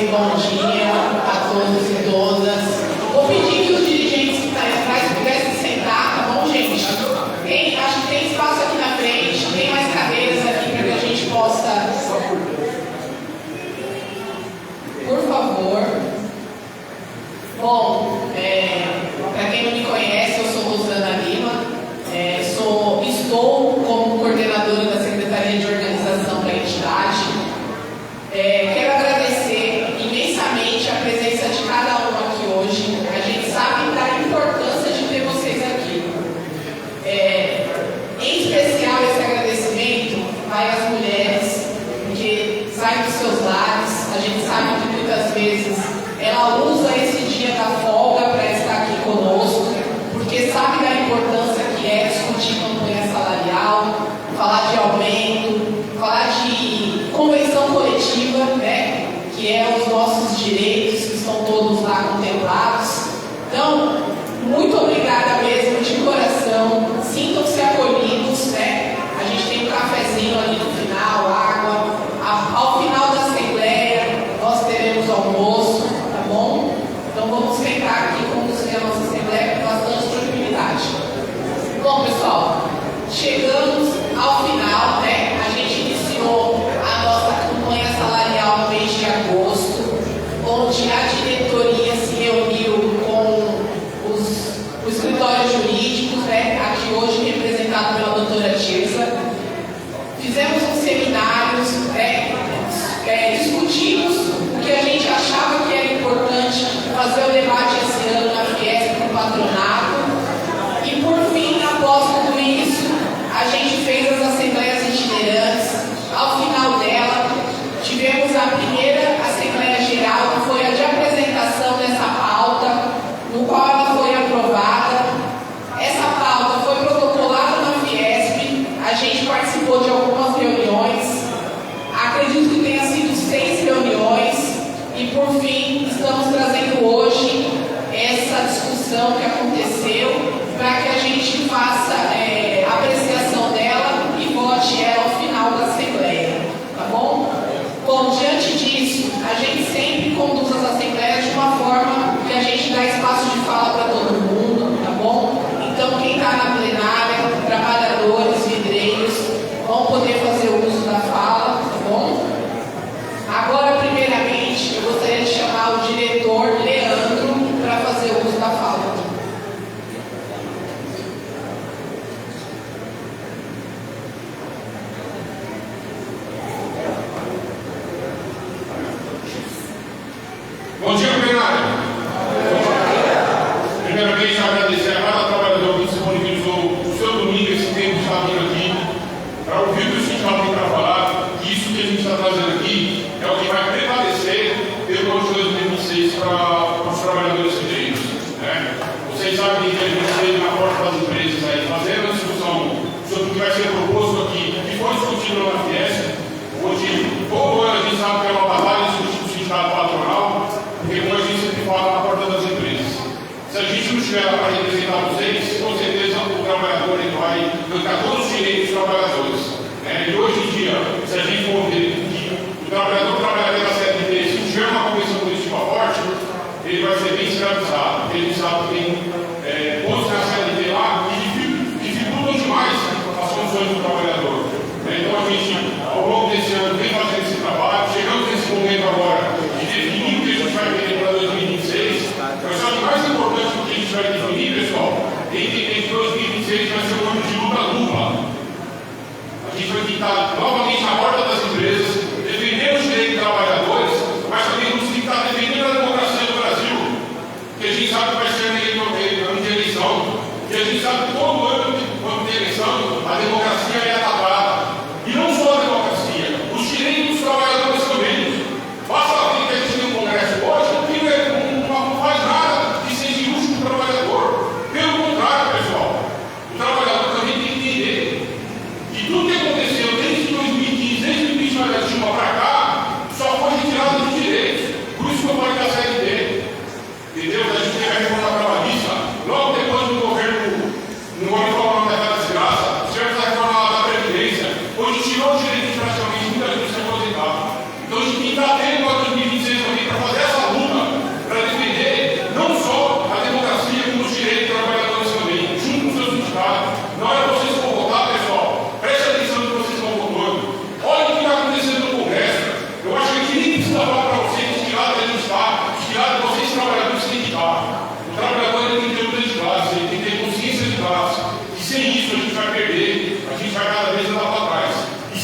noite, bom dia a todos e todas. Vou pedir que os dirigentes que estão aí atrás pudessem sentar, tá bom, gente? Acho que tem espaço aqui na frente, tem mais cadeiras aqui para que a gente possa. Por favor. Bom, para quem não me conhece, eu sou Rosana Lima, estou como coordenadora da Secretaria de Organização da entidade. Quero agradecer imensamente a presença de cada um aqui hoje. A gente sabe da importância de ter vocês aqui. Em especial, esse agradecimento vai às mulheres, porque saem dos seus lares. A gente sabe que muitas vezes ela usa esse dia da folga para estar aqui conosco, porque sabe da importância que é discutir campanha salarial, falar de aumento, falar de convenção coletiva, né, que é os nossos direitos que estão todos lá contemplados. Então, muito obrigada mesmo, de coração. Sintam-se acolhidos, né? A gente tem um cafezinho ali no final, água. Ao final da assembleia, nós teremos almoço, tá bom? Então, vamos sentar aqui, conduzir a nossa assembleia com bastante tranquilidade. Bom, pessoal, chegamos ao final, né? A gente iniciou a nossa campanha salarial no mês de agosto, onde a diretoria se reuniu com os escritórios jurídicos, né? Aqui hoje representado pela doutora Tirza. Fizemos uns seminários, né? Discutimos o que a gente achava que era importante fazer o debate esse ano na Fiesp com o patronato. E por fim, após tudo isso, a gente fez as assembleias itinerantes. Ao final dela, tivemos a primeira Assembleia Geral, que foi a de apresentação dessa pauta, no qual ela foi aprovada. Essa pauta foi protocolada na Fiesp, a gente participou de algumas reuniões, acredito que tenha sido 6 reuniões, e por fim, estamos trazendo hoje essa discussão que aconteceu, para que a gente faça a apreciação dela e vote ela ao final da Assembleia, tá bom? Bom, diante disso, a gente sempre conduz as Assembleias de uma forma que a gente dá espaço de fala para todo mundo, tá bom? Então, quem está na plenária, trabalhadores, vidreiros, vão poder fazer o uso da fala, tá bom? Agora, primeiramente, eu gostaria de chamar o diretor Leandro para fazer o uso da fala. Bom dia, plenário. Primeiramente, agradecer a cada trabalhador que disponibilizou o seu domingo, esse tempo de estar vindo aqui, para ouvir o que o sindicato tem para falar, que isso que a gente está trazendo aqui é o que vai prevalecer pelo ano de 2026 para os trabalhadores vidreiros, né? Vocês sabem que a gente esteve na porta das empresas aí, fazendo a discussão sobre o que vai ser proposto aqui, que foi discutido lá na Fiesp, onde todo ano a gente sabe que é uma batalha discutindo o sindicato patronal, porque como a gente sempre fala na porta das empresas, se a gente não tiver lá para representar vocês, com certeza o trabalhador ele vai arrancar todos os direitos dos trabalhadores, né? E hoje em dia, se a gente for ver que o trabalhador trabalhar pela CLT, se não tiver uma convenção coletiva forte, ele vai ser bem escravizado, porque a gente sabe que tem pontos na CLT lá que dificultam demais as condições do trabalhador, né? Então a gente, ao longo desse ano, vem fazendo esse trabalho, chegamos nesse momento agora de definir o que a gente vai ter para 2026, mas só que mais importante do que a gente vai definir, pessoal, é entender que 2026 vai ser um ano de luta dupla.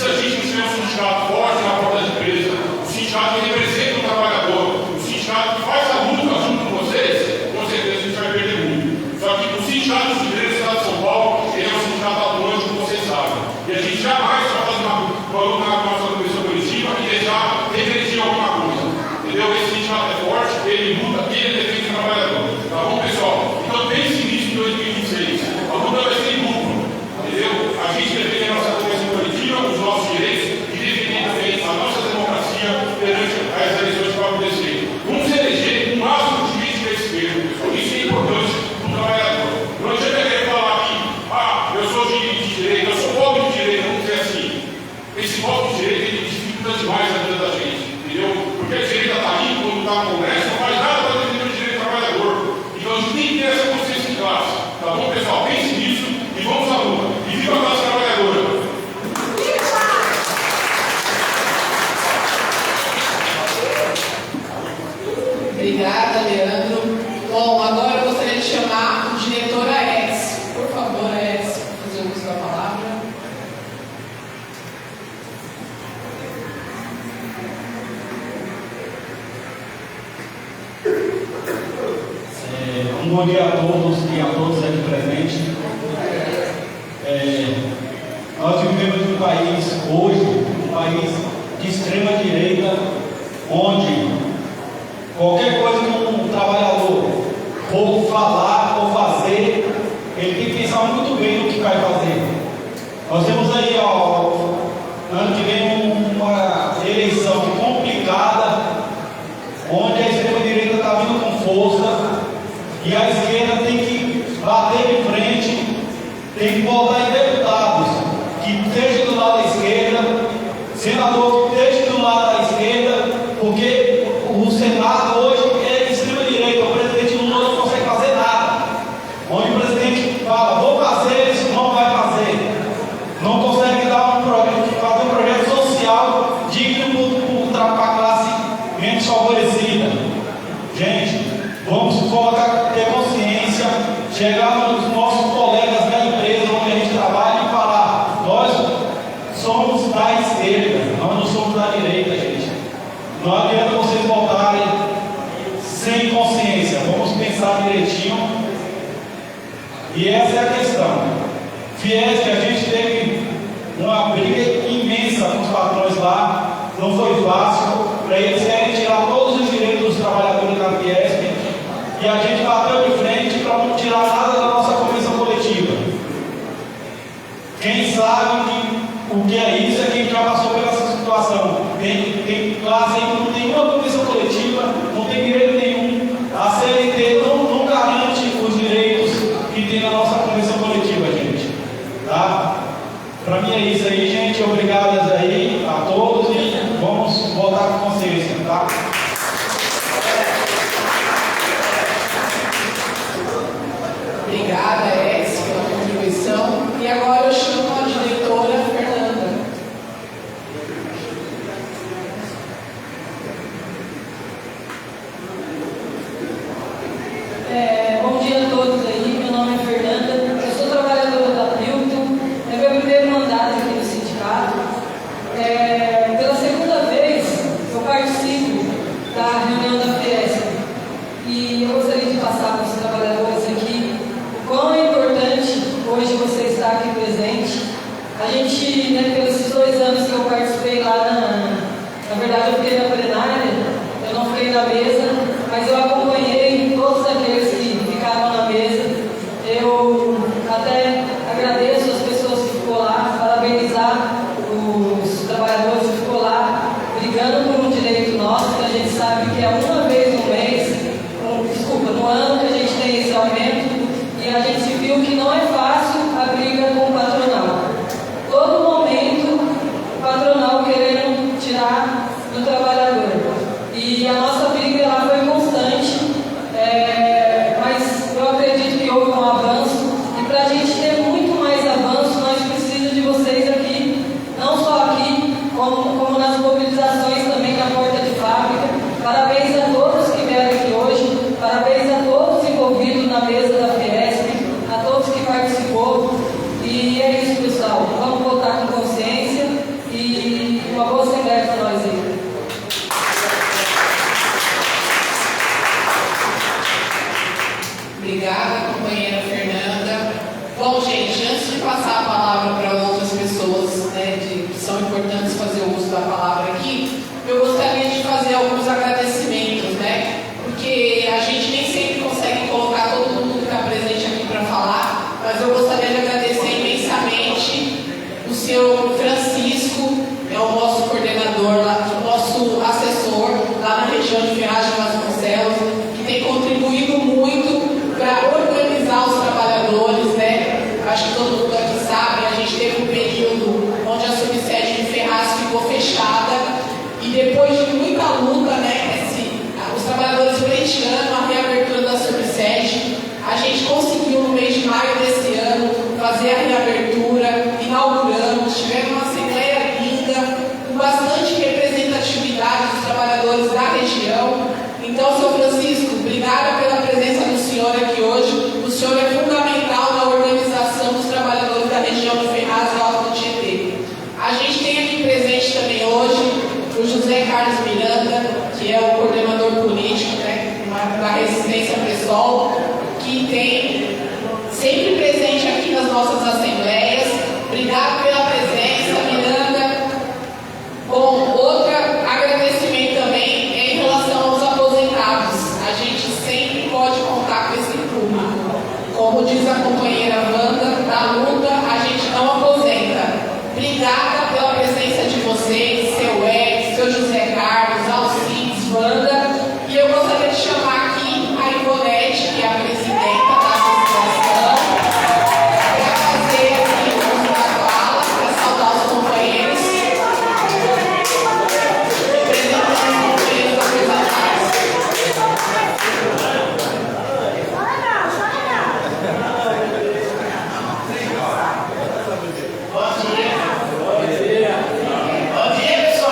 se a gente não tiver um sindicato forte na porta da empresa, um sindicato que representa o trabalhador, um sindicato que faz a luta junto com vocês, com certeza a gente vai perder muito. Só que o sindicato dos direitos do Estado de São Paulo, ele é um sindicato atuante, como vocês sabem. E a gente jamais vai fazer uma luta na nossa comissão coletiva e deixar regredir alguma coisa. Entendeu? Esse sindicato é forte, ele luta, ele defende o trabalhador. Tá bom, pessoal? Então pense nisso em 2026. A luta vai ser dupla. Entendeu? A gente defende a nossa comissão coletiva, os nossos direitos e defender também a nossa democracia perante as eleições que vão acontecer. Vamos eleger o máximo de gente da esquerda, pessoal. Isso é importante para o trabalhador. Não adianta querer falar aqui, eu sou de direita, eu sou pobre de direita, vamos dizer assim. Esse voto de direita ele dificulta demais a vida da gente, entendeu? Porque a direita está ali, quando está no Congresso, não faz nada para defender o direito do trabalhador. Então a gente tem que ter essa consciência de classe. Tá bom, pessoal? Pense nisso e vamos à luta. E viva a classe trabalhadora! Obrigada, Leandro. Bom, agora eu gostaria de chamar o diretor Aécio. Por favor, Aécio, fazer uso da palavra. Um bom dia a todos e a todos aqui presentes. Nós vivemos em um país hoje, um país de extrema direita, onde qualquer coisa que um trabalhador for falar ou fazer, ele tem que pensar muito bem no que vai fazer. Nós temos aí, ano que vem, uma eleição complicada, onde a extrema-direita está vindo com força e a esquerda tem que bater de frente, tem que votar em deputados que estejam do lado da esquerda, senador que esteja do lado da esquerda, porque o Senado hoje é extrema-direita, o presidente Lula não consegue fazer nada. Onde o presidente fala, vou fazer, isso não vai fazer. Não consegue dar fazer um projeto social digno para a classe menos favorecida. Gente, vamos ter consciência, chegar nos nossos colegas da empresa onde a gente trabalha e falar, nós somos da esquerda, nós não somos da direita, gente. Não adianta vocês votarem sem consciência, vamos pensar direitinho. E essa é a questão. Fiesp, a gente teve uma briga imensa com os patrões lá, não foi fácil, para eles querem tirar todos os direitos dos trabalhadores da Fiesp, e a gente bateu de frente para não tirar nada da nossa convenção coletiva. Quem sabe o que é isso é quem já passou pela situação. Tem classe aí que não tem uma convenção coletiva, não tem direito nenhum. A CLT não garante os direitos que tem na nossa convenção coletiva, gente. Tá? Para mim é isso aí, gente. Obrigado aí a todos e vamos voltar com consciência, tá? Obrigada, Aécio, pela contribuição. E agora eu chamo a diretora Fernanda. Bom dia a todos aí, meu nome é Fernanda, eu sou trabalhadora da Pilton, é meu primeiro mandato aqui no sindicato. Pela segunda vez eu participo da reunião da Fiesp e eu gostaria de passar para os trabalhadores aqui o quão é importante hoje você estar aqui presente. A gente, pelos 2 anos que eu participei lá na verdade eu fiquei na plenária, eu não fiquei na mesa, mas eu acompanhei todos aqueles que ficaram na mesa. Eu até agradeço as pessoas que ficou lá, parabenizar os trabalhadores que ficou lá, brigando por um direito nosso, que a gente sabe que é uma vez no mês, no ano que a gente tem esse aumento, e a gente viu que não é fácil a briga com o patronal. Todo momento, o patronal querendo tirar do trabalhador. E a nossa briga ela foi são importantes fazer o uso da palavra aqui, eu gostaria de fazer alguns agradecimentos, né? Porque a gente nem sempre consegue colocar todo mundo que está presente aqui para falar, mas eu gostaria de agradecer imensamente o senhor Francisco, é o nosso coordenador, o nosso assessor lá na região de Ferraz de Vasconcelos, que tem contribuído muito para organizar os trabalhadores, né? Acho que todo mundo aqui sabe, a gente teve um período onde a subsede de Ferraz ficou fechada e depois de muita luta, né, os trabalhadores pleiteando a reabertura da subsede, a gente conseguiu no mês de maio desse ano fazer a reabertura, inauguramos, tivemos uma assembleia linda, com bastante representatividade dos trabalhadores da região. Então, senhor Francisco, obrigada pela presença do senhor aqui hoje. O senhor é fundamental na organização dos trabalhadores da região de Ferraz e Alto do Tietê. A gente tem aqui presente também hoje o José Carlos Miranda, que é o coordenador político, né, da Resistência PSOL, que tem sempre presente aqui nas nossas assembleias. Obrigado pela presença, Miranda. Bom, outro agradecimento também é em relação aos aposentados. A gente sempre pode contar com esse público. Como diz a companheira Wanda, da luta a gente não aposenta. Obrigada pela presença de vocês, seu Ed, seu José Carlos, Alcides, Wanda. E eu gostaria de chamar aqui a Ivonete, que é a presidenta da associação, para fazer aqui o uso da fala, para saudar os companheiros. Representando os companheiros apresentados. Bom dia, pessoal.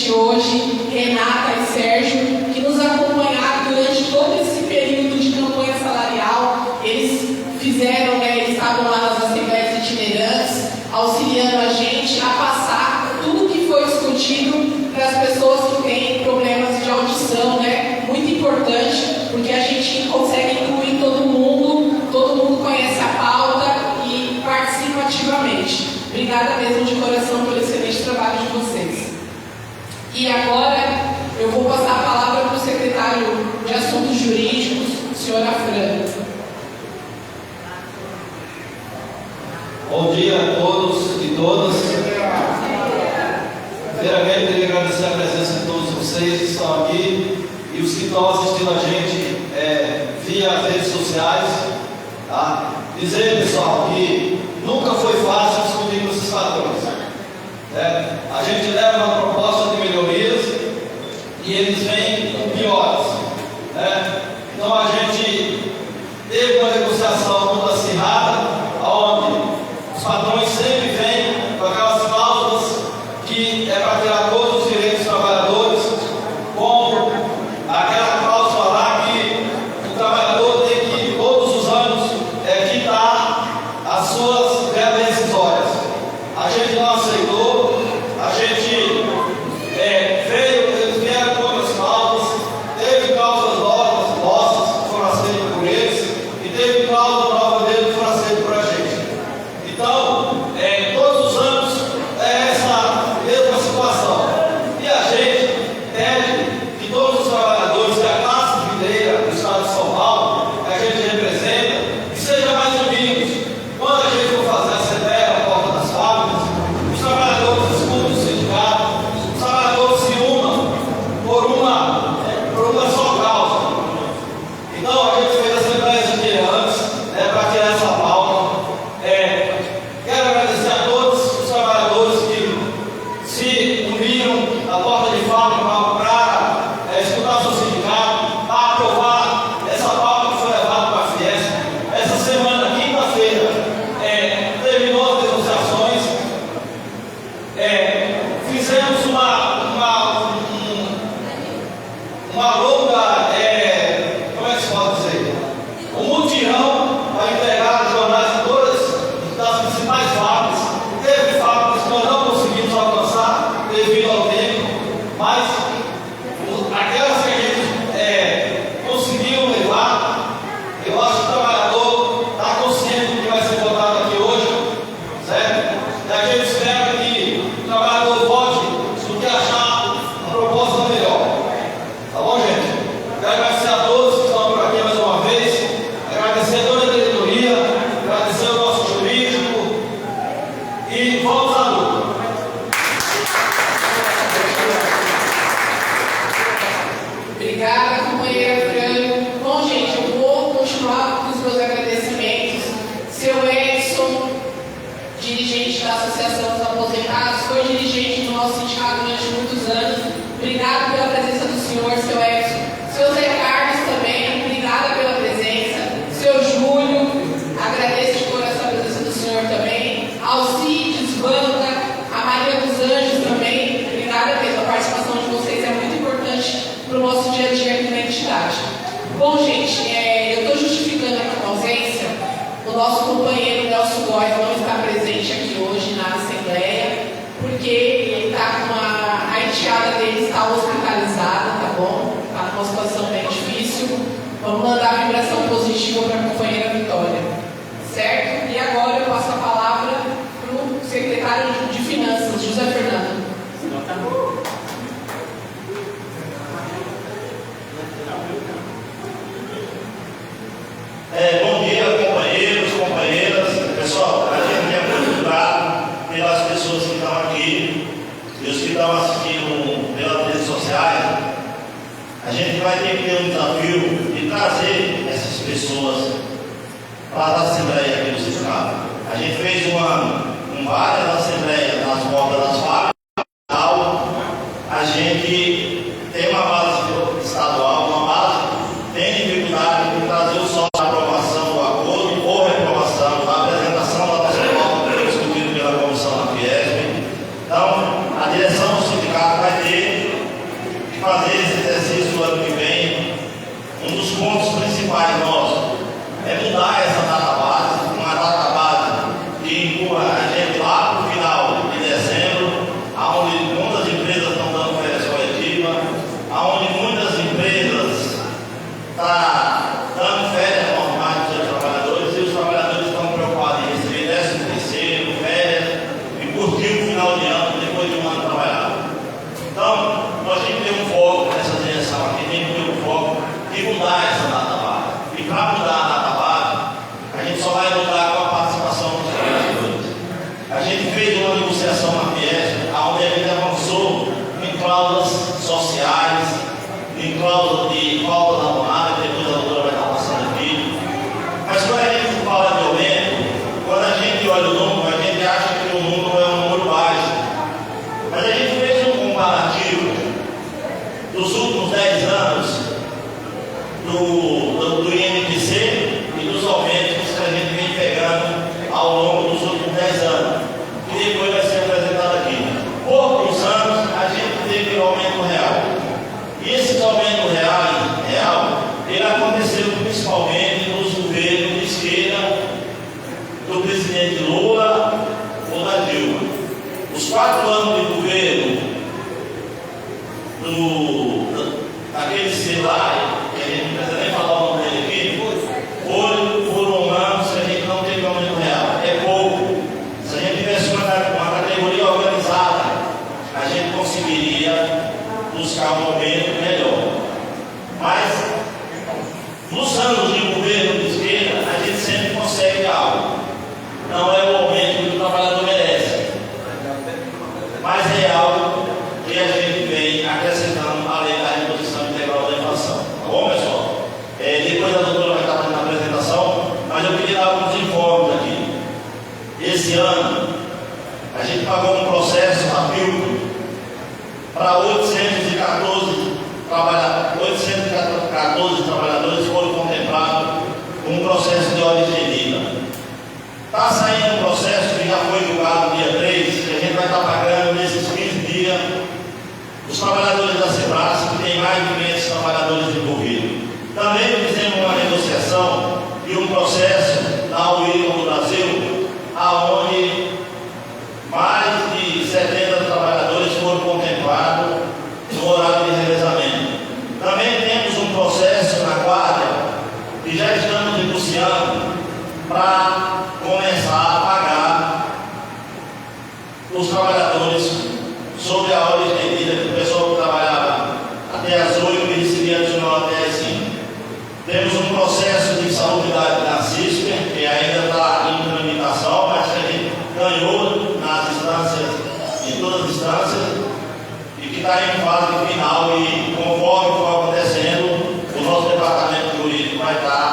presidente hoje, Renata e Sérgio, que nos acompanharam durante todo esse período de campanha salarial. Eles fizeram, eles estavam lá nas assembleias itinerantes, auxiliando a gente a passar tudo que foi discutido para as pessoas que têm problemas de audição, muito importante, porque a gente consegue incluir todo mundo conhece a pauta e participa ativamente. Obrigada mesmo de coração pelo excelente trabalho de vocês. E agora eu vou passar a palavra para o secretário de Assuntos Jurídicos, senhor Afran. Bom dia a todos e todas. Primeiramente, queria agradecer a presença de todos vocês que estão aqui e os que estão assistindo a gente via as redes sociais. Tá? Dizer, pessoal, que nunca foi fácil discutir com esses patrões. A gente leva uma proposta de melhorias e eles vêm com piores. Então a gente teve uma negociação muito acirrada, onde os patrões sempre vêm com aquelas cláusulas que é para tirar todos os direitos dos trabalhadores, como aquela cláusula lá que o trabalhador tem que todos os anos quitar as suas verbas rescisórias. A gente não aceitou, a gente eles vieram com outras cláusulas, teve cláusulas nossas que foram aceitas por eles e teve cláusula nova deles que foram aceitas por a gente. Então, todos os anos é essa mesma situação. E a gente pede que todos os trabalhadores que a classe videira do Estado de São Paulo, que a gente representa, que seja mais unidos. Quando a gente for fazer a assembleia na porta das fábricas, os trabalhadores escutam o sindicato, os trabalhadores se unam por uma só causa. Então, a gente fez a assembleia itinerantes para tirar essa pauta. Quero agradecer a todos os trabalhadores que se uniram à porta de fábrica para escutar o seu sindicato, para aprovar essa pauta que foi levada para a Fiesp. Essa semana, quinta-feira, terminou as negociações. Fizemos uma longa, como é que se pode dizer? Um mutirão para entregar os jornais de todas das principais fábricas. Teve fábricas que nós não conseguimos alcançar devido ao tempo, mas aquelas que a gente conseguiu levar, eu acho que o trabalhador está consciente do que vai ser votado aqui hoje, certo? E a gente espera que o trabalhador vote do que achar a proposta melhor. Tá bom, gente? Quero agradecer a todos que estão por aqui mais uma vez, agradecer a toda a diretoria, agradecer ao nosso jurídico e vamos à luta. Obrigada, companheira Fran. Bom, gente, eu vou continuar com os meus agradecimentos. Seu Edson, dirigente da Associação dos Aposentados, foi dirigente do nosso sindicato durante muitos anos. Obrigado pela presença do senhor, seu Edson. Seu Zé Carlos também, obrigada pela presença. Seu Júlio, agradeço de coração a presença do senhor também. Alcides, Wanda, a Maria dos Anjos também, obrigada mesmo. A participação de vocês é muito importante para o nosso dia a dia aqui na entidade. Bom, gente, eu estou justificando aqui a ausência. O nosso companheiro Nelson Góes não está presente aqui hoje na Assembleia, porque ele está com a enteada dele está hospitalizada, tá bom? Está numa situação bem difícil. Vamos mandar a vibração positiva para a companheira Vitória, certo? E agora eu passo a palavra para o secretário de Finanças, José Fernando. Bom dia, companheiros, companheiras. Pessoal, a gente é muito grato pelas pessoas que estão aqui e os que estão assistindo pelas redes sociais. A gente vai ter que ter um desafio de trazer essas pessoas para a Assembleia aqui do Sindicato. A gente fez várias assembleias nas portas das fábricas. A gente tem uma base estadual, uma base, tem dificuldade de trazer o sócio da aprovação do acordo ou reprovação, da apresentação da nossa pauta discutida pela comissão da Fiesp. Então, a direção do sindicato vai ter mudar essa data base, uma data base que inclua a gente lá para o final de dezembro, onde muitas empresas estão dando férias coletivas, onde muitas empresas estão dando férias normais para os seus trabalhadores, e os trabalhadores estão preocupados em receber 13º, férias e curtir o final de ano depois de um ano trabalhado. Então, nós temos que ter um foco nessa direção aqui, temos que ter um foco de mudar essa data base. E para mudar a data base, a gente só vai mudar com a participação dos trabalhadores. A gente fez uma negociação na Fiesp, onde a gente avançou em cláusulas sociais, em cláusula de falta da abonada, depois a doutora vai estar passando aqui. Mas quando a gente fala de aumento, quando a gente olha o número, a gente acha que o número é um número baixo. Mas a gente fez um comparativo dos últimos 10 anos do INPC e dos aumentos que a gente vem pegando ao longo dos últimos 10 anos, que depois vai ser apresentado aqui. Poucos anos a gente teve aumento real. E esse aumento real, ele aconteceu principalmente nos governos de esquerda do presidente Lula ou da Dilma. Os 4 anos de governo daquele celular, que a gente não precisa nem falar o nome dele aqui, foram anos que a gente não teve aumento real. É pouco. Se a gente tivesse uma categoria organizada, a gente conseguiria buscar um aumento melhor. Mas, nos anos de governo de esquerda, a gente sempre consegue algo. Não é o aumento que o trabalhador merece, mas é algo que a gente vem acrescentando além da reposição integral da inflação. Tá bom, pessoal? Depois a doutora vai estar fazendo a apresentação, mas eu queria dar alguns informes aqui. Esse ano, a gente pagou um processo a PILP para 814 trabalhadores foram contemplados com um processo de ordem medida. Está saindo um processo que já foi julgado no dia 3, que a gente vai estar pagando nesses 15 dias os trabalhadores da Sebrae, que tem mais de 500 trabalhadores envolvidos. Também fizemos uma negociação e um processo na UIL no Brasil, aonde mais de 70 trabalhadores foram contemplados no horário de revezamento. Também temos um processo na Guarda que já estamos negociando para começar a pagar os trabalhadores sobre a hora estendida, que o pessoal que trabalhava até as 8 e recebia adicional até as 5. Temos um processo de salubridade na CISPER, que ainda está em tramitação, mas que a gente ganhou nas instâncias, em todas as instâncias, e que está em fase final, e conforme for acontecendo, o nosso departamento jurídico vai estar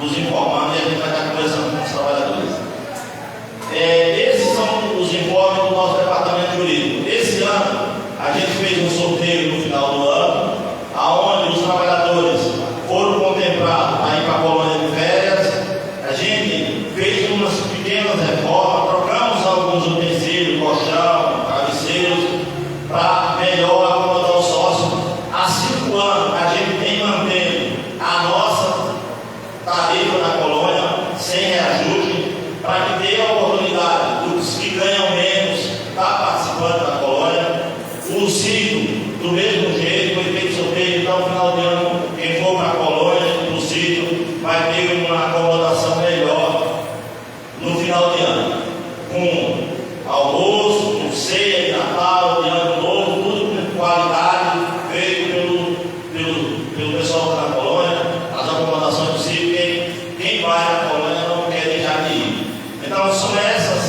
nos informando e a gente vai estar conversando com os trabalhadores. Esses são os informes do nosso departamento jurídico. Esse ano, a gente fez um sorteio no final do ano, aonde os trabalhadores foram contemplados aí para a colônia de férias. A gente fez umas pequenas reformas, trocamos alguns utensílios, colchão, travesseiros, para melhor acomodar o sócio. Há 5 anos, a gente tem mantendo a nossa tarifa na colônia sem reajuste, para que dê a oportunidade dos que ganham menos estar participando da colônia. O sítio, do mesmo jeito, foi feito sorteio, então no final de ano, quem for para a colônia, do sítio, vai ter uma acomodação melhor no final de ano, com almoço, com ceia de Natal, de Ano Novo, tudo com qualidade, feito pelo pessoal que está na colônia, as acomodações do sítio. Quem vai na colônia não quer deixar de ir. Então, são essas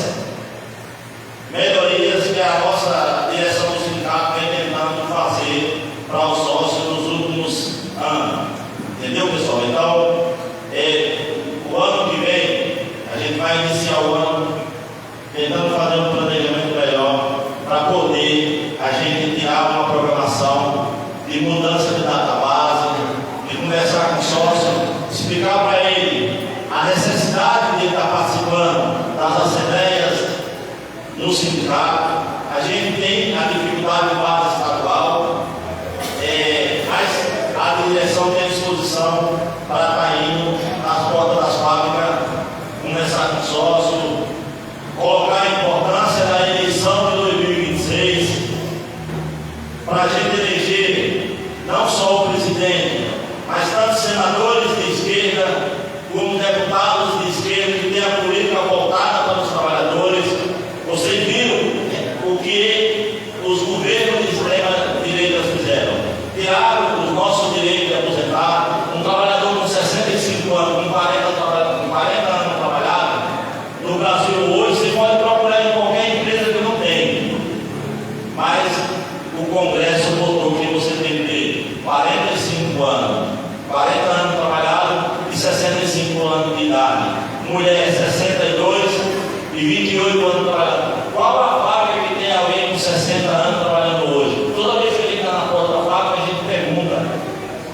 melhorias que a nossa direção do sindicato vem tentando fazer para os sócios nos últimos anos. Entendeu, pessoal? Então, o ano que vem, a gente vai iniciar o ano tentando fazer um planejamento melhor para poder a gente tirar uma programação de mudança de data base, de conversar com o sócio, explicar para ele a necessidade de ele estar participando das assembleias no sindicato. A gente tem a dificuldade de base estadual, mas a direção tem disposição para estar indo nas portas das fábricas mulher 62 e 28 anos trabalhando. Qual a vaga que tem alguém com 60 anos trabalhando hoje? Toda vez que ele está na porta da fábrica, a gente pergunta.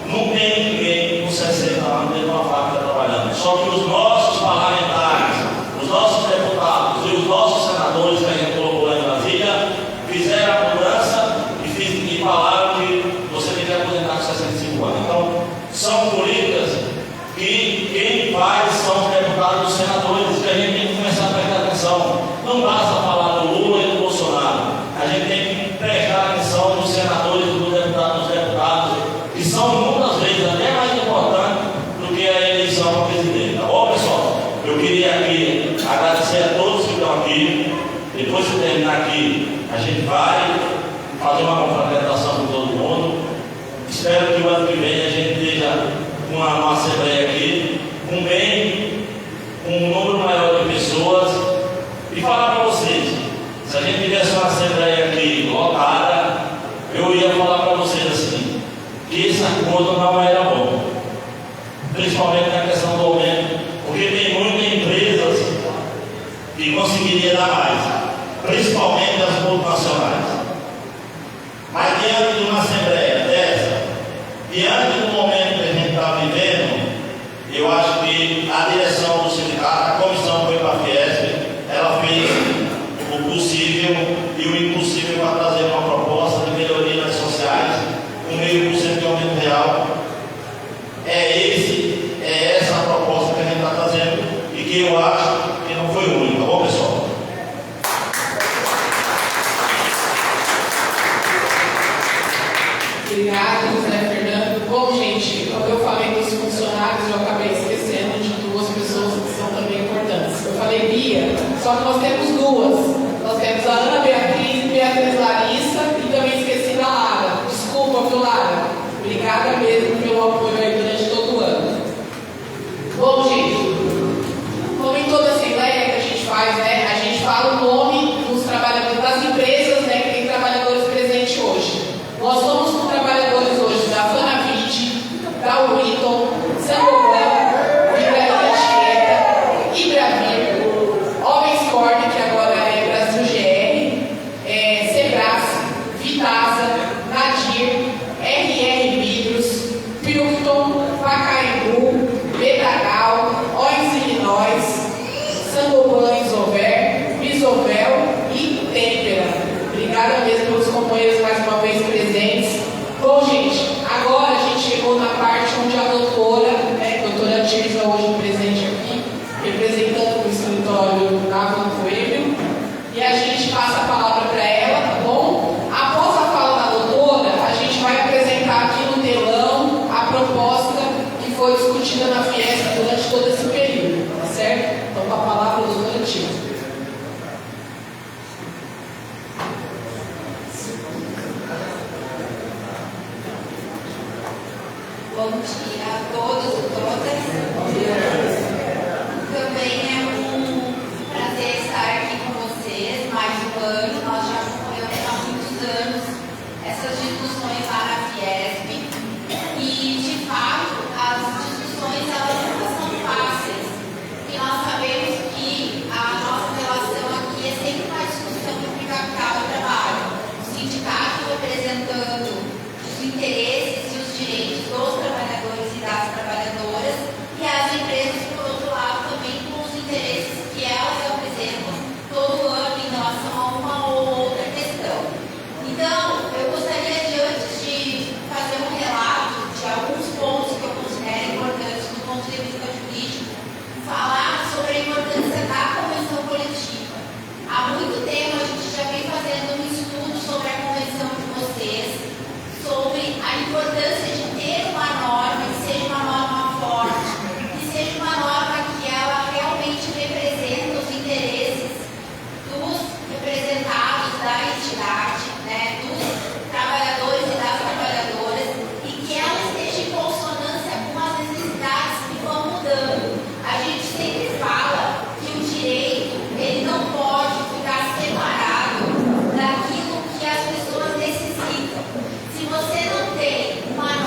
Não tem ninguém com 60 anos dentro de uma fábrica trabalhando. Só que os nossos parlamentares, os nossos deputados e os nossos senadores que a gente colocou lá em Brasília fizeram a mudança e falaram que você tem que aposentar com 65 anos. Então, são políticas que quem faz são os deputados e os senadores, que a gente tem que começar a prestar atenção. Não basta falar do Lula e do Bolsonaro. A gente tem que prestar atenção nos senadores e dos deputados, que são muitas vezes até mais importantes do que a eleição para presidente. Tá bom, pessoal? Eu queria aqui agradecer a todos que estão aqui. Depois que terminar aqui, a gente vai fazer uma confraternização com todo mundo. Espero que o ano que vem a gente esteja com uma assembleia aqui, com um número maior de pessoas. E falar para vocês, se a gente tivesse uma assembleia aqui lotada, eu ia falar para vocês assim, que esse acordo não era bom. Principalmente na questão do aumento, porque tem muitas empresas que conseguiriam dar mais, principalmente as multinacionais. Mas diante de uma assembleia dessa, diante do momento que a gente está vivendo, eu acho que a direção do sindicato, a comissão foi para a Fiesp, ela fez o possível e o impossível para trazer uma proposta de melhoria nas sociais, com 0,5% de aumento real. É essa a proposta que a gente está trazendo e que eu acho que não foi única. Tá bom, pessoal? Obrigada, José Fernando. Bom, gente, quando eu falei dos funcionários, eu acabei esquecendo de duas pessoas que são também importantes. Eu falei Bia, só que nós temos duas. Nós temos a Ana Beatriz Larissa e também esqueci da Lara. Desculpa, viu, Lara? Obrigada mesmo pelo apoio aí durante todo o ano. Bom, gente, como em toda assembleia que a gente faz, né, a gente fala o nome dos trabalhadores, das empresas, né, que tem trabalhadores presentes hoje. Nós somos com trabalhadores hoje da Fanavit, da Witton, Sandoval, Livraria Anchieta, Ibravir, Homens Corne, que agora é Brasil GR, Sebras, Vitasa, Nadir, RR Vidros, Pilton, Pacaembu, Bedagal, Ois e Illinois, Sandoval, Isover, Bisovel e Tempera. Obrigada mesmo pelos companheiros mais uma vez presentes. Bom, gente, agora a gente chegou na parte onde a doutora, a doutora Tirza, hoje presente aqui, representando o escritório da Van Coelho, e a gente passa a palavra para ela, tá bom? Após a fala da doutora, a gente vai apresentar aqui no telão a proposta que foi discutida na Fiesp durante todo esse período, tá certo? Então, com a palavra, a doutora Tirza. Bom dia a todos e todas. Também é um prazer estar aqui com vocês, mais um ano. Nós já acompanhamos há muitos anos essas discussões lá na Fiesp. E, de fato, as discussões elas nunca são fáceis. E nós sabemos que a nossa relação aqui é sempre uma discussão entre o capital e o trabalho. O sindicato representando os interesses e os direitos dos trabalhadores e das trabalhadoras, e as empresas, por outro lado, também com os interesses que elas apresentam todo ano em relação a uma ou outra questão. Então, eu gostaria de, antes de fazer um relato de alguns pontos que eu considero importantes do ponto de vista jurídico, falar sobre a importância da convenção coletiva. Há muito tempo a gente já vem fazendo um estudo sobre a convenção de vocês, sobre a importância de ter uma norma que seja uma norma forte, que seja uma norma que ela realmente represente os interesses dos representados da entidade, né, dos trabalhadores e das trabalhadoras, e que ela esteja em consonância com as necessidades que vão mudando. A gente sempre fala que o direito ele não pode ficar separado daquilo que as pessoas necessitam. Se você não tem uma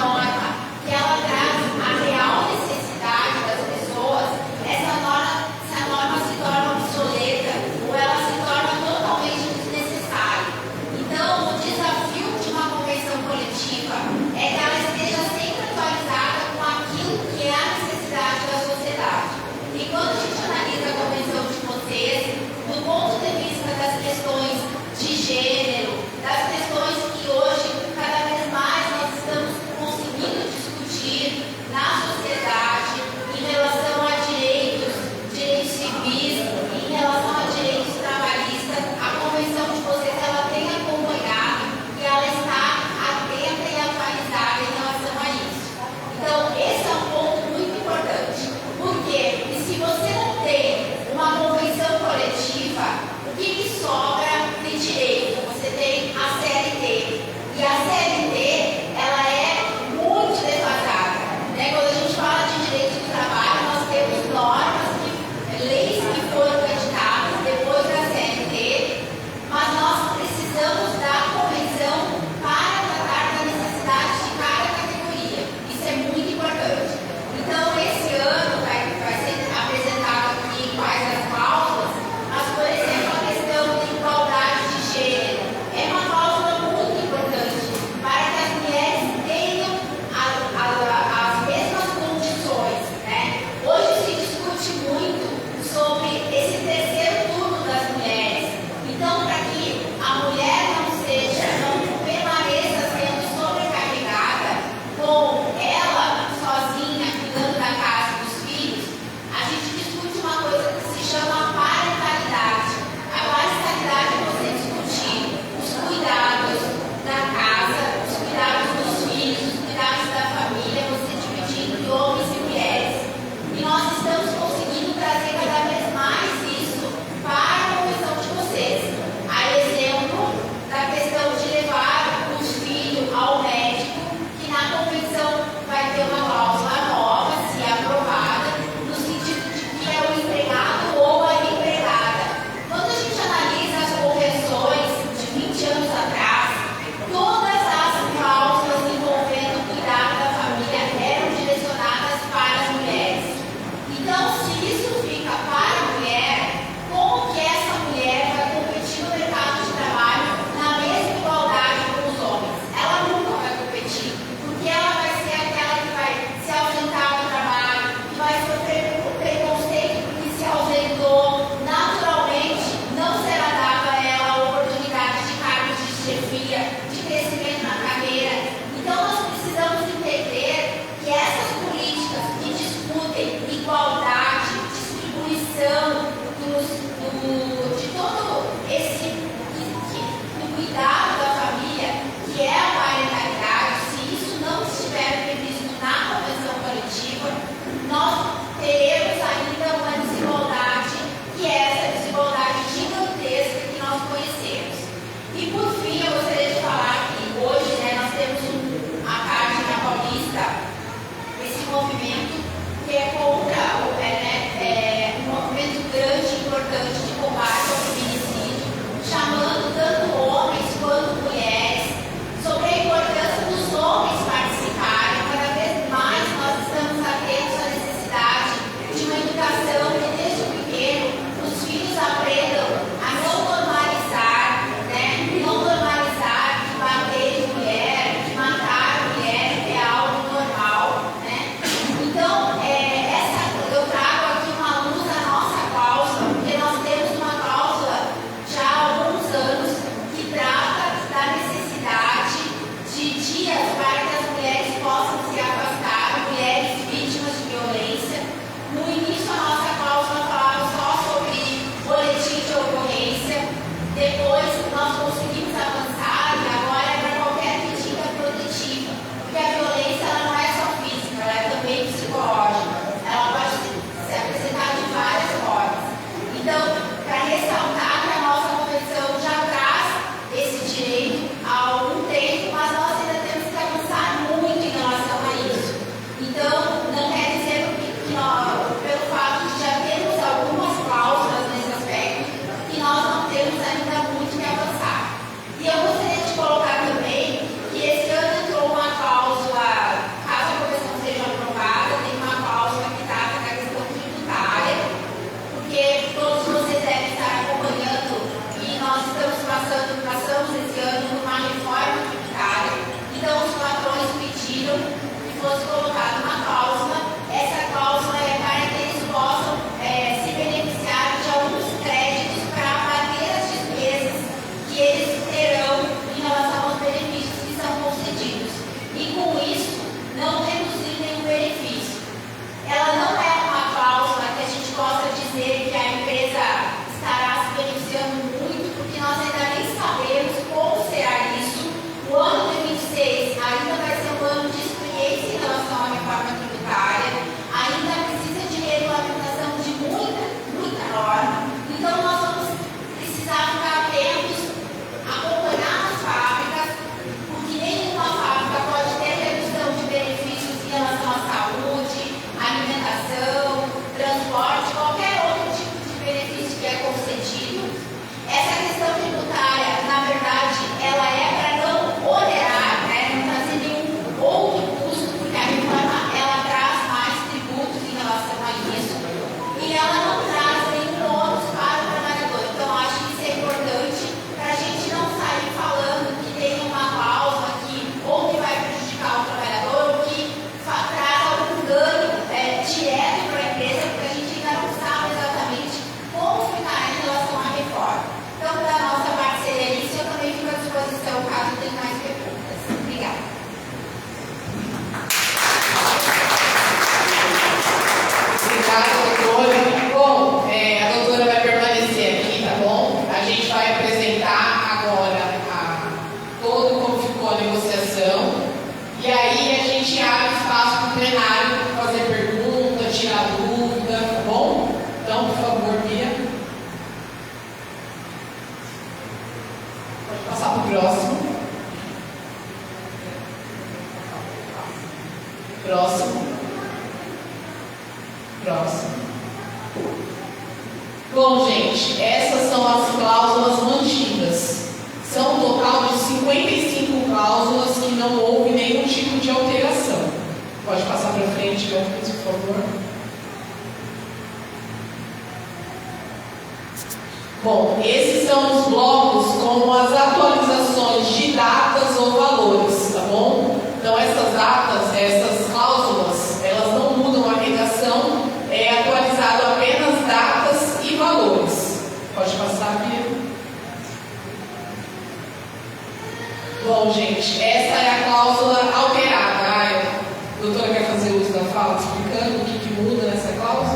igualdade, distribuição de todo esse do cuidado da família, que é a parentalidade, se isso não estiver previsto na convenção coletiva, nós teremos ainda uma desigualdade, que é essa desigualdade gigantesca que nós conhecemos. E por fim, eu gostaria de falar que hoje, nós temos a Cártica Paulista, esse movimento que é contra um movimento grande e importante de combate ao feminicídio, chamando tanto homens quanto mulheres, sobre a importância dos homens participarem. Cada vez mais nós estamos atentos à necessidade de uma educação que desde pequeno os filhos aprendam a não normalizar, que bater em mulher, que matar a mulher é algo normal, Então, eu trago aqui uma luz à nossa causa, porque nós temos uma cláusula já há alguns anos que trata da necessidade de dias para que as mulheres possam se afastar, mulheres vítimas de violência. No início, a nossa cláusula falava só sobre boletim de ocorrência, depois nós conseguimos avançar e agora é para qualquer medida protetiva, porque a violência ela não é só física, ela é também psicológica, ela pode se apresentar de várias formas. Então, para ressaltar que a nossa convenção já traz esse direito há algum tempo, mas nós ainda temos que avançar muito em relação a isso. Então, não quer dizer que nós, pelo fato de já termos algumas cláusulas nesse aspecto, que nós não temos ainda muito que avançar. E eu gostaria de colocar também que esse ano entrou uma cláusula, caso a convenção seja aprovada, tem uma cláusula que trata da questão tributária, porque todos vocês devem estar acompanhando e nós passamos esse ano por uma reforma tributária. Então, os patrões pediram que fosse colocada uma cláusula. Essa cláusula é para que eles possam se beneficiar de alguns créditos para abater as despesas que eles terão em relação aos benefícios que são concedidos. E com isso, não reduzir nenhum benefício. Ela não é uma cláusula que a gente possa dizer que a empresa estará se beneficiando muito, porque nós ainda nem sabemos como será isso. O ano de 2026 ainda vai ser um ano de experiência em relação à reforma tributária, ainda precisa de regulamentação de muita norma. Então, nós vamos precisar ficar atentos, acompanhar as fábricas, porque nenhuma fábrica pode ter redução de benefícios em relação à saúde, alimentação, transporte, qualquer outro tipo de benefício que é concedido. Essa questão tributária, na verdade, ela é para não onerar, não trazer nenhum outro custo, porque a reforma ela traz mais tributos em relação a isso, e ela não traz nenhum ônus para o trabalhador. Então, acho que isso é importante para a gente não sair falando que tem uma cláusula que ou que vai prejudicar o trabalhador, ou que traz algum dano direto para a empresa, porque a gente ainda não sabe exatamente como ficar em relação à reforma. Então, da nossa parte seria isso, eu também fico à disposição caso tenha mais perguntas. Obrigada. Obrigada, doutora. Bom, a doutora vai permanecer aqui, tá bom? A gente vai apresentar agora todo como ficou a negociação. E aí a gente abre espaço para o plenário fazer pergunta, tirar dúvida, tá bom? Então, por favor, Bia. Pode passar para o próximo. Próximo. Bom, gente, essas são as cláusulas mantidas. São um total de 55 cláusulas que não houve nenhum tipo de alteração. Pode passar para frente, por favor. Bom, esses são os blocos com as atualizações de datas ou valores, tá bom? Então, essas datas, essas cláusulas, elas não mudam a redação, é atualizado apenas datas e valores. Pode passar, Bia. Bom, gente, essa é a cláusula alterada. A doutora quer fazer uso da fala explicando o que muda nessa cláusula?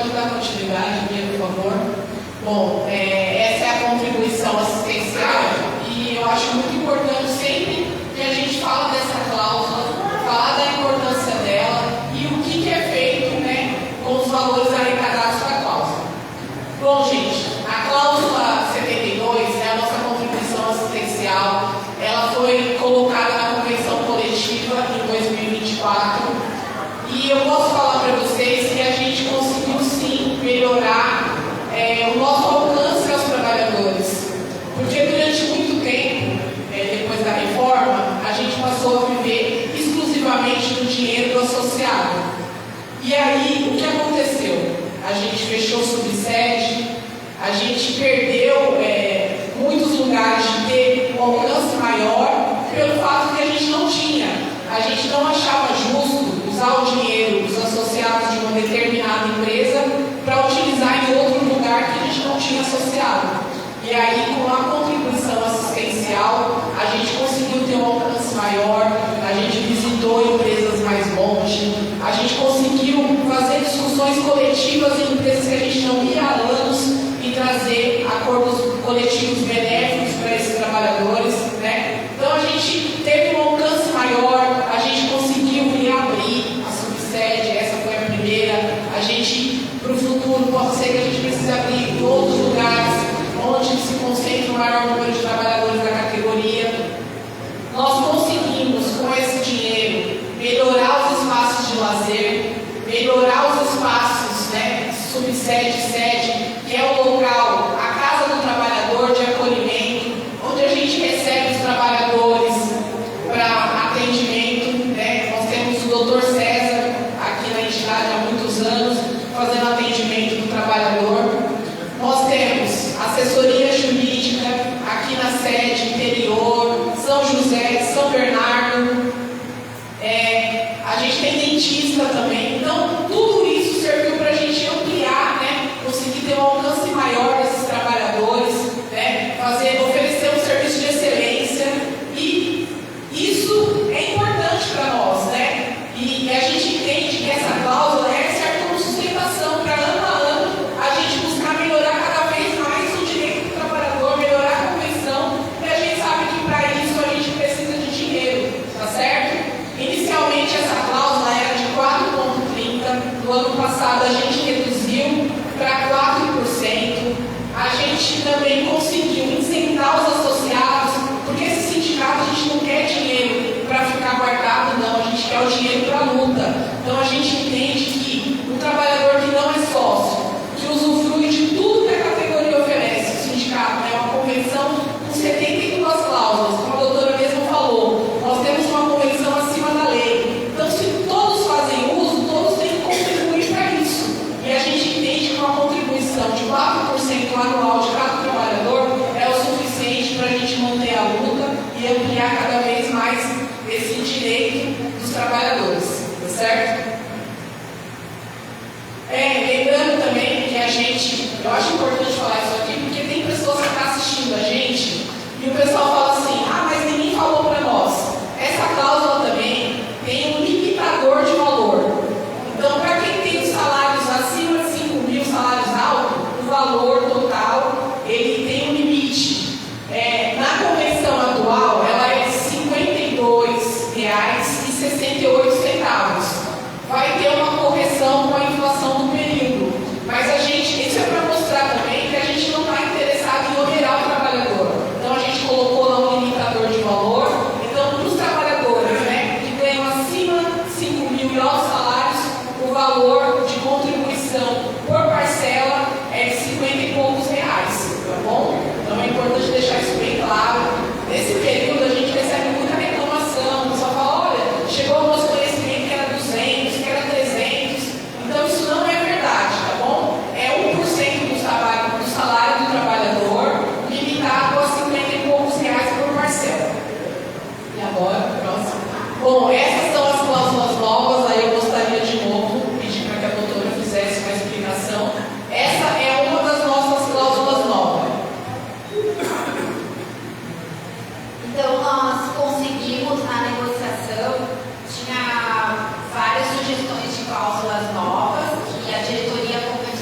Pode dar continuidade, Bia, por favor. Bom, essa é a contribuição assistencial e eu acho muito importante sempre que a gente fala dessa cláusula, falar da importância dela e o que é feito, né, com os valores arrecadados para a cláusula. Bom, gente, a cláusula 72, né, a nossa contribuição assistencial, ela foi colocada na convenção coletiva em 2024 e eu posso falar para vocês que a gente conseguiu sim melhorar o nosso alcance aos trabalhadores, porque durante muito tempo, depois da reforma, a gente passou a viver exclusivamente do dinheiro do associado. E aí, o que aconteceu? A gente fechou subsede, a gente perdeu muitos lugares de ter um alcance maior pelo fato que a gente não achava justo usar o dinheiro dos associados de uma determinada empresa para utilizar em outro lugar que a gente não tinha associado. E aí, com a contribuição assistencial, a gente conseguiu ter um alcance maior, a gente visitou empresas mais longe, a gente conseguiu fazer discussões coletivas em empresas que a gente não ia há anos e trazer acordos coletivos benéficos para esses trabalhadores, né? Então, a gente teve um alcance maior, a gente conseguiu reabrir a subsede, essa foi a primeira. A gente, para o futuro, pode ser que a gente precise abrir em outros lugares onde se concentra o maior número de trabalhadores da categoria. Nós conseguimos, com esse dinheiro, melhorar os espaços de lazer, melhorar os espaços, né, subsede, sede, que é o local, a casa do trabalhador de acolhimento, onde a gente recebe os trabalhadores para atendimento, né? Nós temos o Dr. César aqui na entidade há muitos anos, fazendo atendimento do trabalhador. Nós temos assessoria jurídica aqui na sede interior, São José, São Bernardo. A gente tem dentista também. Então, tudo isso serviu para a gente ampliar, né? Conseguir ter um alcance maior desses trabalhadores, né? Oferecer um serviço de excelência. E isso é importante para nós, né? E a gente entende que essa cláusula serve como sustentação para ano a ano a gente buscar melhorar cada vez mais o direito do trabalhador, melhorar a convenção, e a gente sabe que para isso a gente precisa de dinheiro, tá certo? Inicialmente essa cláusula era de 4,30%, no ano passado a gente reduziu para 4%, a gente também conseguiu isentar os associados, porque esse sindicato a gente não quer dinheiro para ficar guardado, não, a gente quer o dinheiro para a luta. Então a gente entende que o trabalhador que não é sócio, que usufrui de tudo que a categoria oferece, o sindicato é uma convenção com 72 cláusulas, como a doutora mesmo falou, nós temos uma convenção acima da lei. Então, se todos fazem uso, todos têm que contribuir para isso. E a gente entende que uma contribuição de 4% anual de cada trabalhador é o suficiente para a gente manter a luta e ampliar cada vez mais esse direito dos trabalhadores, tá certo? Lembrando também que eu acho importante falar isso aqui, porque tem pessoas que estão assistindo a gente e o pessoal fala assim, mas ninguém falou para nós. Essa cláusula também tem um limitador de valor. Então, para quem tem os salários acima de 5 mil, salários altos, o valor total, ele tem um limite. Na convenção atual, ela é de R$ 52,68. Vai ter uma correção com a inflação do período. Mas isso é para mostrar também que a gente não está interessado em onerar o trabalhador. Então a gente colocou lá um limitador de valor. Então, para os trabalhadores, né, que ganham acima de 5 mil e altos salários, o valor de contribuição por parcela é de 50 e poucos reais, tá bom? Então é importante deixar isso bem claro. Nesse período a gente recebe muita reclamação, o pessoal fala, olha, chegou ao nosso conhecimento que era 200, que era 300, então isso não é verdade, tá bom? É 1% do salário do trabalhador, limitado a 50 e poucos reais por parcela. E agora, próximo. Bom, essas são as cláusulas novas, aí eu gostaria de novo pedir para que a doutora fizesse uma explicação. Essa é uma das nossas cláusulas novas. Então, nós conseguimos na negociação, tinha várias sugestões de cláusulas novas que a diretoria conversou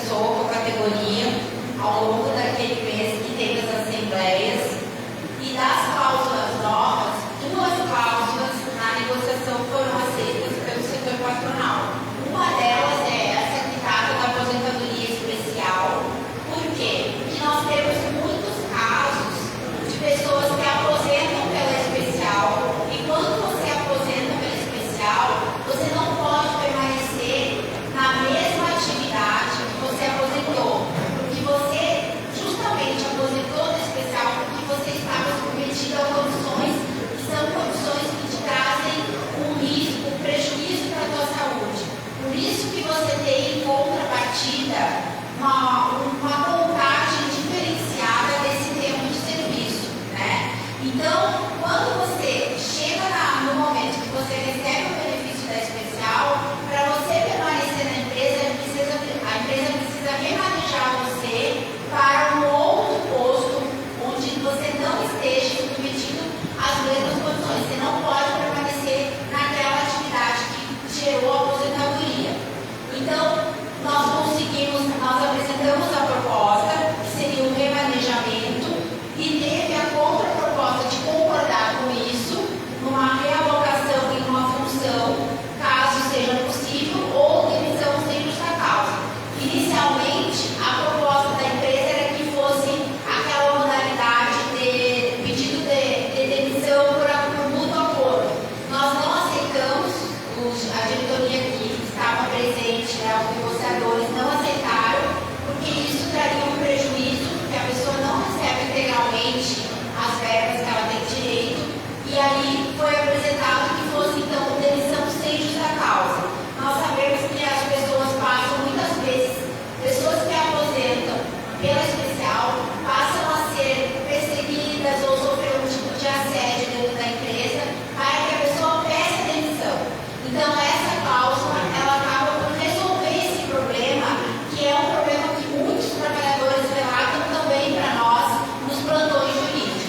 foi apresentado que fosse, então, demissão sem justa causa. Nós sabemos que as pessoas passam, muitas vezes, pessoas que aposentam pela especial, passam a ser perseguidas ou sofrer um tipo de assédio dentro da empresa para que a pessoa peça demissão. Então, essa cláusula, ela acaba por resolver esse problema, que é um problema que muitos trabalhadores relatam também para nós nos plantões jurídicos.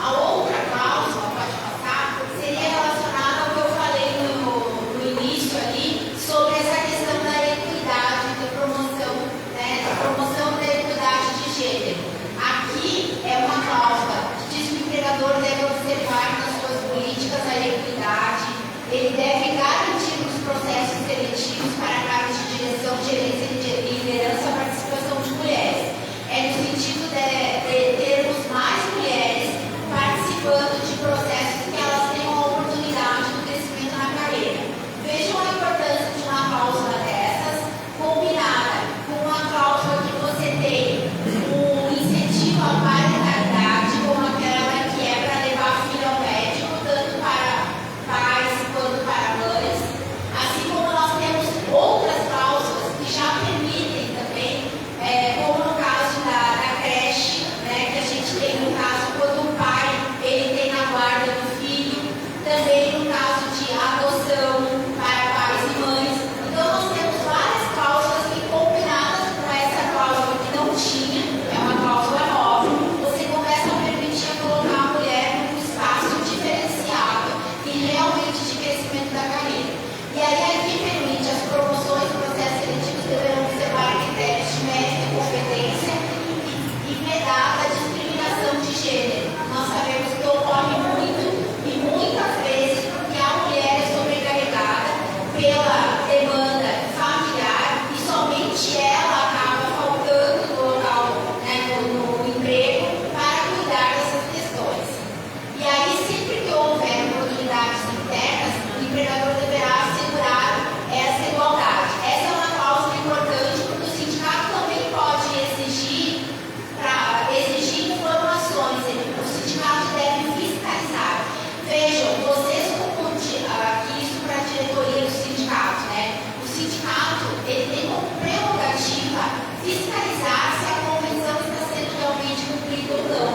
A outra cláusula, pode passar, seria relacionada ao que eu falei no início ali, sobre essa questão da equidade, da promoção, né, da promoção da equidade de gênero. Aqui é uma cláusula que diz que o empregador deve observar nas suas políticas a equidade, ele deve garantir nos processos seletivos para cargos de direção, gerência e liderança a participação de mulheres. É no sentido de termos mais mulheres participando de processos que elas tenham a oportunidade do crescimento na carreira. Vejam a importância de uma cláusula dessas, combinada com uma cláusula que você tem um incentivo à parentalidade, como aquela que é para levar filho ao médico, tanto para pais quanto para mães, assim como nós temos outras cláusulas que já permitem também, como no caso da creche, né, que a gente tem no caso quando o pai ele tem na guarda do filho, também no caso de adoção para pais e mães. Então nós temos várias cláusulas que, combinadas com essa cláusula que não tinha, é uma cláusula nova, você começa a permitir colocar a mulher num espaço diferenciado e realmente de crescimento da carreira. E aí aqui permite as promoções e processos seletivos deverão observar critérios de mérito e competência e vedar a discriminação de gênero. Nós sabemos que ocorre muito e muitas vezes porque a mulher é sobrecarregada pela demanda familiar e somente ela acaba faltando no local, né, no emprego para cuidar dessas questões. E aí, sempre que houver oportunidades internas, o empregador deverá assegurar essa igualdade. Essa é uma cláusula importante porque o sindicato também pode exigir informações, o sindicato deve fiscalizar. Vejam, vocês como aqui isso para a diretoria do sindicato, né? O sindicato ele tem como prerrogativa fiscalizar se a convenção está sendo realmente cumprida ou não.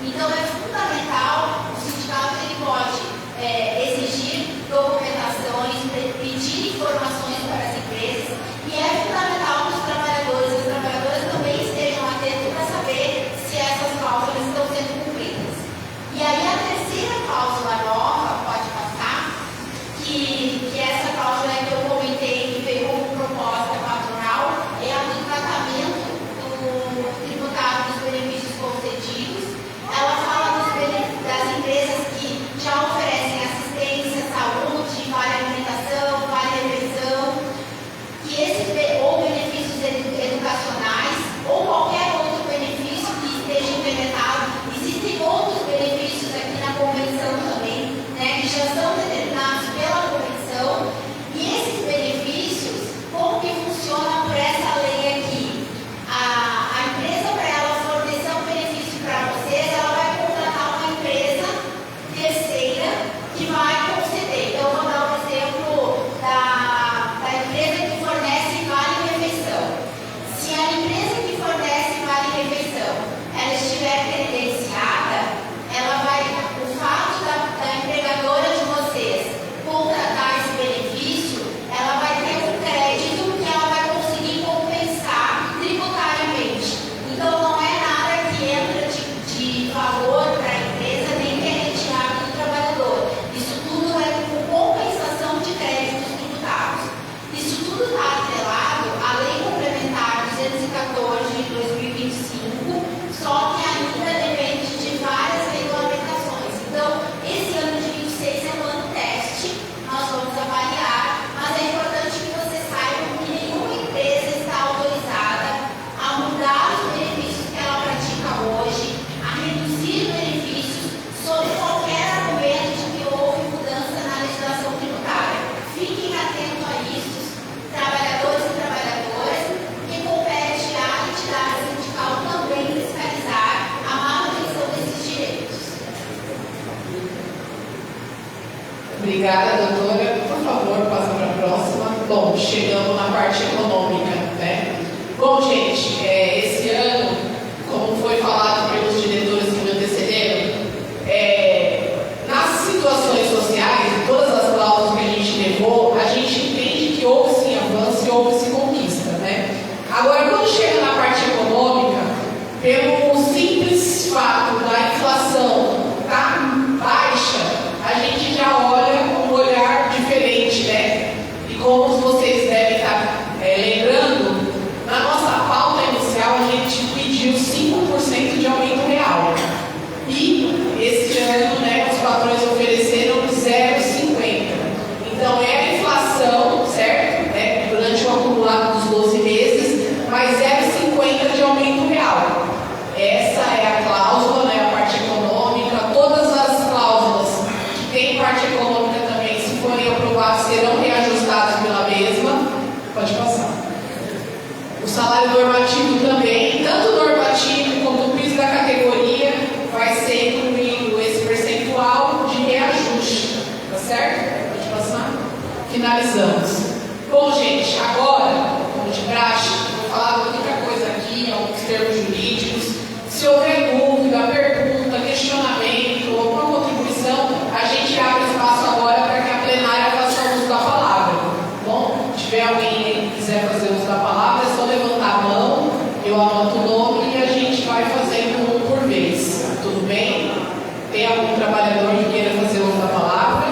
Então é fundamental, o sindicato ele pode exigir documentações, pedir informações para as empresas e é fundamental que os trabalhadores e as trabalhadoras também estejam atentos para saber se essas cláusulas estão sendo cumpridas. E aí a terceira cláusula nova, pode passar, que essa cláusula que eu comentei, que veio como proposta patronal, é a do tratamento do tributado dos benefícios concedidos. Ela fala das empresas que já oferecem assistência Obrigada, doutora. Por favor, passa para a próxima. Bom, chegamos na parte econômica, né? Bom, gente, esse ano, como foi falado pelos diretores que me antecederam, nas situações sociais, todas as cláusulas que a gente levou, a gente entende que houve sim avanço e houve sim conquista, né? Agora, quando chega na parte econômica, pelo simples fato da inflação estar baixa, a gente já olha com um olhar diferente, né? E como vocês devem estar lembrando, na nossa pauta inicial a gente pediu 5% de aumento real. E esse ano, né, os patrões ofereceram 0,50. Então é a inflação, certo? Durante o acumulado dos 12 meses, mas 0,50 de aumento real. Essa é a cláusula, né, a parte econômica. Todas as cláusulas que têm parte econômica também, se forem aprovadas, serão reajustadas pela mesma. Pode passar. O salário normativo também, tanto o normativo como o piso da categoria, vai ser incluído esse percentual de reajuste. Tá certo? Pode passar. Finalizamos. Bom, gente, agora, como de praxe, vou falar muita coisa aqui, alguns termos jurídicos. Se houver dúvida, pergunta, questionamento ou alguma contribuição, a gente abre espaço agora para que a plenária faça uso da palavra. Bom, se tiver alguém que quiser fazer uso da palavra, é só levantar a mão, eu anoto o nome e a gente vai fazendo um por vez. Tudo bem? Tem algum trabalhador que queira fazer uso da palavra?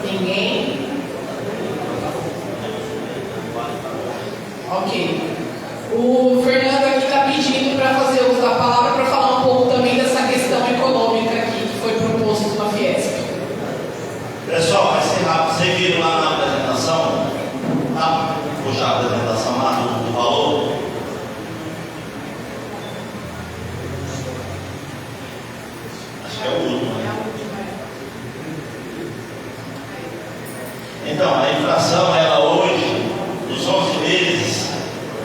Ninguém? Ok. O Fernando aqui está pedindo para fazer uso da palavra para falar um pouco também dessa questão econômica aqui que foi proposto na Fiesp. Pessoal, vai ser rápido. Vocês viram lá na apresentação? Puxar a apresentação lá do valor. Acho que é o último, né? Então, a inflação, ela hoje, nos 11 meses,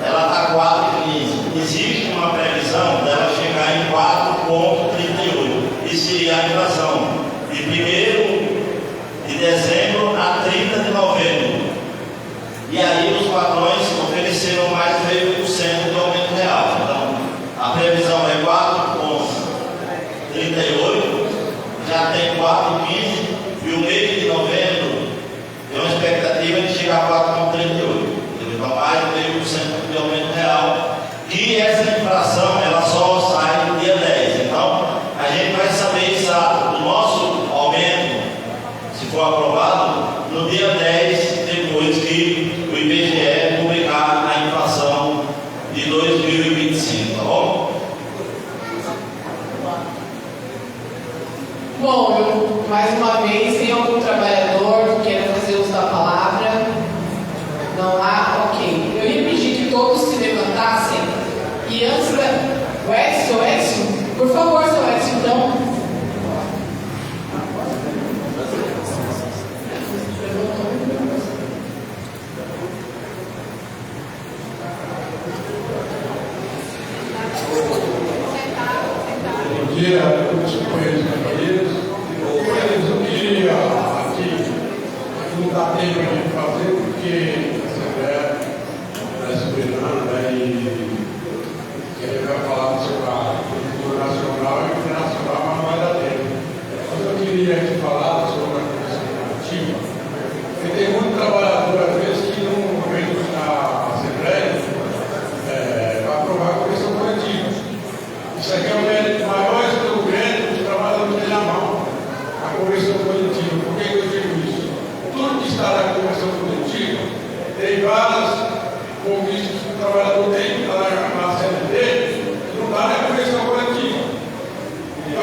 ela está 4,15. Existe uma previsão dela chegar em 4,38. Isso seria a inflação de 1º de dezembro a 30 de novembro. E aí os patrões ofereceram mais de 0,5% de aumento real. Então, a previsão é 4,38, já tem 4,15, e o mês de novembro tem uma expectativa de chegar a 4,38. Então, mais de 0,5% de aumento real. E essa inflação, ela só sai no dia 10. Então, a gente vai saber exato o nosso aumento, se for aprovado, no dia 10, depois que o IBGE publicar a inflação de 2025, tá bom? Bom, eu, mais uma vez, tem algum trabalhador que queira fazer uso da palavra? Não há? Ok. Eu ia pedir que todos se levantassem e antes da... O Edson, por favor, seu Edson, então. Bom dia a todos os companheiros e companheiras. Eu queria aqui, não dá tempo a gente fazer, porque a Assembleia está soberana e ele vai falar sobre a cultura nacional e internacional, mas não vai dar tempo. Mas eu queria aqui falar sobre a questão normativa, porque tem muito trabalhador, às vezes, que não vem na Assembleia para aprovar a correção coletiva. Isso aqui é um mérito maior do grande dos trabalhadores têm na mão, a correção coletiva. Por que eu digo isso? Tudo que está na correção coletiva tem várias conquistas que o trabalhador tem na CLT, que não está na correção coletiva. Então,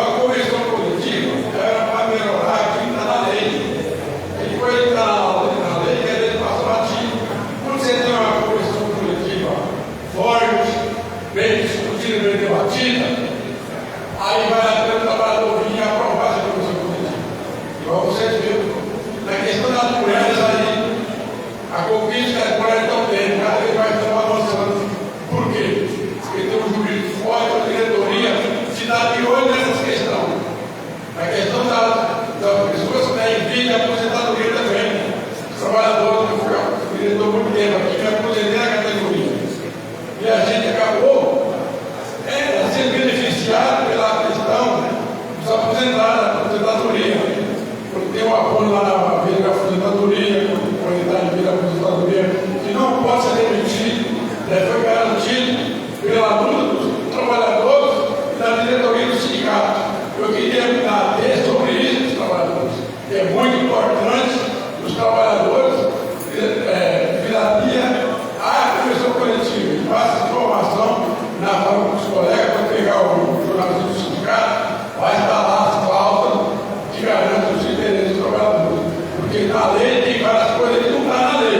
falando lá na vida da aposentadoria, qualidade de vida da aposentadoria, que não pode ser demitido, foi garantido pela luta dos trabalhadores e da diretoria do sindicato. Eu queria debater sobre isso dos trabalhadores. É muito importante os trabalhadores viraria a profissão coletiva e faça informação na fala com os colegas para pegar o jornalista do sindicato, vai estar lá as cláusulas que garantem os interesses dos trabalhadores. Porque na lei tem várias coisas que não estão na lei.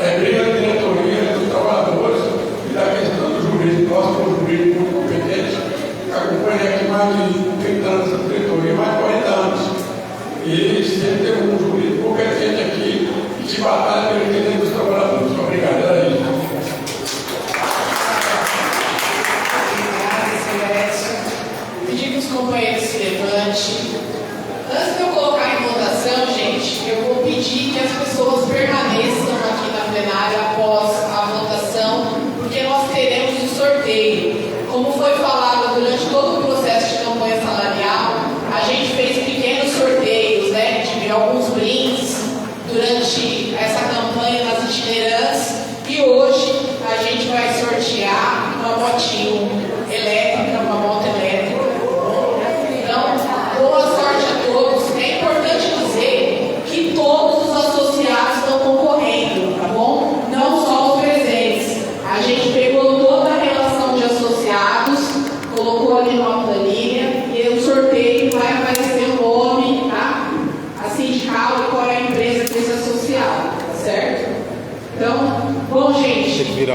É briga da diretoria dos trabalhadores e da questão do jurídico. Nós, como jurídico muito competente, acompanhei aqui mais de 30 anos essa diretoria, mais de 40 anos. E sempre tem um jurídico competente aqui que se batalha pelo interesse dos trabalhadores. Obrigado, era isso. Obrigada, Celeste. Pedir que os companheiros se levantem. Antes de eu colocar em votação, gente, eu vou pedir que as pessoas permaneçam aqui na plenária após a votação, porque nós teremos o sorteio. Como foi falado durante todo o processo de campanha salarial, a gente fez pequenos sorteios, né? Tive alguns brindes durante essa campanha nas itinerantes e hoje a gente vai sortear uma motinho elétrica, uma moto elétrica. Então, boa sorte a todos. É importante dizer que todos os associados estão concorrendo, tá bom? Não só os presentes. A gente pegou toda a relação de associados, colocou ali numa planilha e o sorteio vai aparecer o nome, tá? A sindical e qual é a empresa que se associar, certo? Então, bom, gente,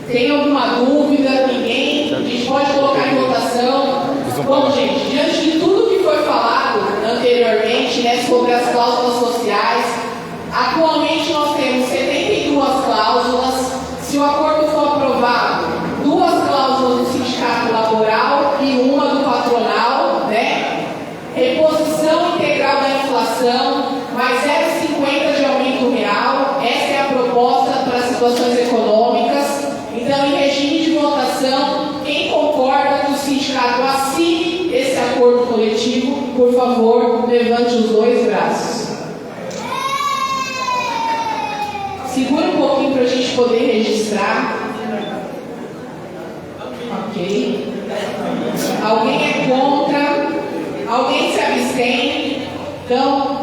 tem alguma dúvida? Ninguém? A gente pode colocar em votação. Bom, gente, diante de tudo que foi falado anteriormente, né, sobre as cláusulas sociais, atualmente nós temos 72 cláusulas. Se o acordo for aprovado, 2 cláusulas do sindicato laboral e uma do patronal, né? Reposição integral da inflação, mais 0,50 de aumento real. Essa é a proposta para as situações econômicas. Então, em regime de votação, quem concorda que o sindicato assine esse acordo coletivo, por favor, levante os 2 braços. Segura um pouquinho para a gente poder registrar. Ok. Alguém é contra? Alguém se abstém? Então,